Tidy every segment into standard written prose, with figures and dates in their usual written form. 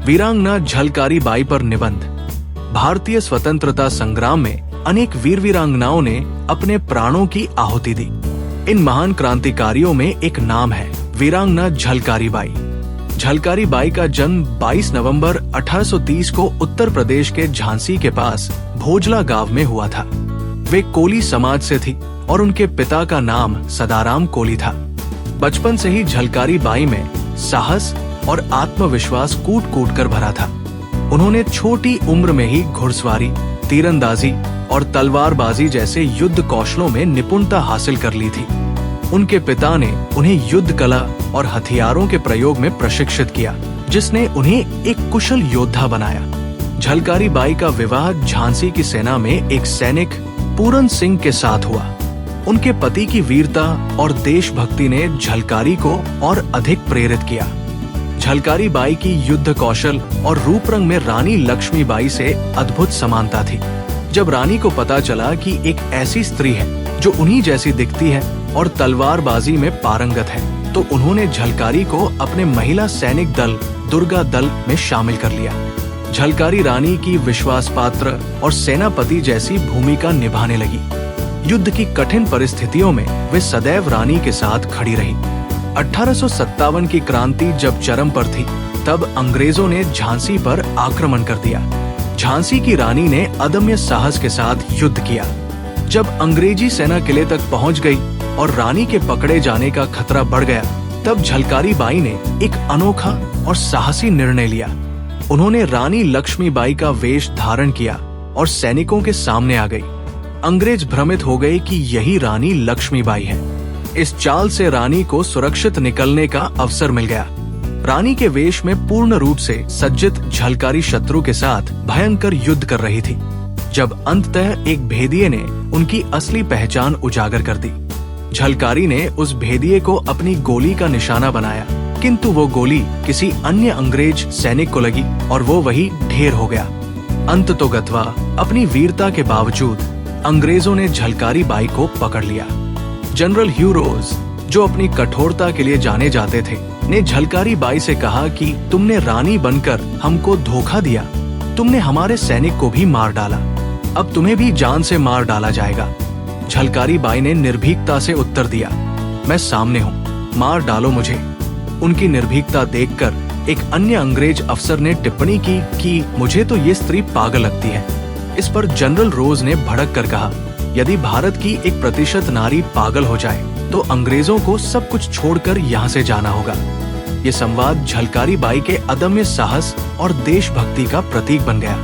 वीरांगना झलकारी बाई पर निबंध। भारतीय स्वतंत्रता संग्राम में अनेक वीर वीरांगनाओं ने अपने प्राणों की आहुति दी। इन महान क्रांतिकारियों में एक नाम है वीरांगना झलकारी बाई। झलकारी बाई का जन्म 22 नवंबर 1830 को उत्तर प्रदेश के झांसी के पास भोजला गांव में हुआ था। वे कोली समाज से थी और उनके पिता का नाम सदाराम कोली था। बचपन से ही झलकारी बाई में साहस और आत्मविश्वास कूट कूट कर भरा था। उन्होंने छोटी उम्र में ही घुड़सवारी, तीरंदाजी और तलवारबाजी जैसे युद्ध कौशलों में निपुणता हासिल कर ली थी। उनके पिता ने उन्हें युद्ध कला और हथियारों के प्रयोग में प्रशिक्षित किया, जिसने उन्हें एक कुशल योद्धा बनाया। झलकारी बाई का विवाह झांसी की सेना में एक सैनिक पूरन सिंह के साथ हुआ। उनके पति की वीरता और देशभक्ति ने झलकारी को और अधिक प्रेरित किया। झलकारी बाई की युद्ध कौशल और रूप रंग में रानी लक्ष्मीबाई से अद्भुत समानता थी। जब रानी को पता चला कि एक ऐसी स्त्री है जो उन्हीं जैसी दिखती है और तलवारबाजी में पारंगत है, तो उन्होंने झलकारी को अपने महिला सैनिक दल दुर्गा दल में शामिल कर लिया। झलकारी रानी की विश्वास पात्र और सेनापति जैसी भूमिका निभाने लगी। युद्ध की कठिन परिस्थितियों में वे सदैव रानी के साथ खड़ी रही। 1857 की क्रांति जब चरम पर थी, तब अंग्रेजों ने झांसी पर आक्रमण कर दिया। झांसी की रानी ने अदम्य साहस के साथ युद्ध किया। जब अंग्रेजी सेना किले तक पहुंच गई और रानी के पकड़े जाने का खतरा बढ़ गया, तब झलकारी बाई ने एक अनोखा और साहसी निर्णय लिया। उन्होंने रानी लक्ष्मीबाई का वेश धारण किया और सैनिकों के सामने आ गई। अंग्रेज भ्रमित हो गए कि यही रानी लक्ष्मीबाई है। इस चाल से रानी को सुरक्षित निकलने का अवसर मिल गया। रानी के वेश में पूर्ण रूप से सज्जित झलकारी शत्रु के साथ भयंकर युद्ध कर रही थी, जब अंततः एक भेदिये ने उनकी असली पहचान उजागर कर दी। झलकारी ने उस भेदिये को अपनी गोली का निशाना बनाया, किंतु वो गोली किसी अन्य अंग्रेज सैनिक को लगी और वो वही ढेर हो गया। अंततोगत्वा अपनी वीरता के बावजूद अंग्रेजों ने झलकारी बाई को पकड़ लिया। जनरल ह्यू रोज, जो अपनी कठोरता के लिए जाने जाते थे, ने झलकारी बाई से कहा कि तुमने रानी बनकर हमको धोखा दिया। तुमने हमारे सैनिक को भी मार डाला, अब तुम्हें भी जान से मार डाला जाएगा। झलकारी बाई ने निर्भीकता से उत्तर दिया, मैं सामने हूँ, मार डालो मुझे। उनकी निर्भीकता देखकर एक अन्य अंग्रेज अफसर ने टिप्पणी की कि मुझे तो ये स्त्री पागल लगती है। इस पर जनरल रोज ने भड़क कर कहा, यदि भारत की 1% नारी पागल हो जाए तो अंग्रेजों को सब कुछ छोड़कर यहाँ से जाना होगा। ये संवाद झलकारी बाई के अदम्य साहस और देशभक्ति का प्रतीक बन गया।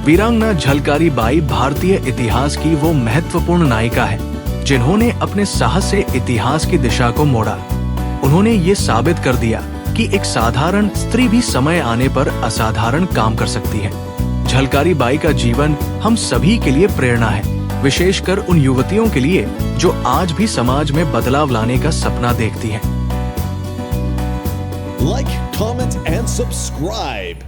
वीरांगना झलकारी बाई भारतीय इतिहास की वो महत्वपूर्ण नायिका है जिन्होंने अपने साहस से इतिहास की दिशा को मोड़ा। उन्होंने ये साबित कर दिया कि एक साधारण स्त्री भी समय आने पर असाधारण काम कर सकती है। झलकारी बाई का जीवन हम सभी के लिए प्रेरणा है, विशेषकर उन युवतियों के लिए जो आज भी समाज में बदलाव लाने का सपना देखती हैं। Like, comment and subscribe.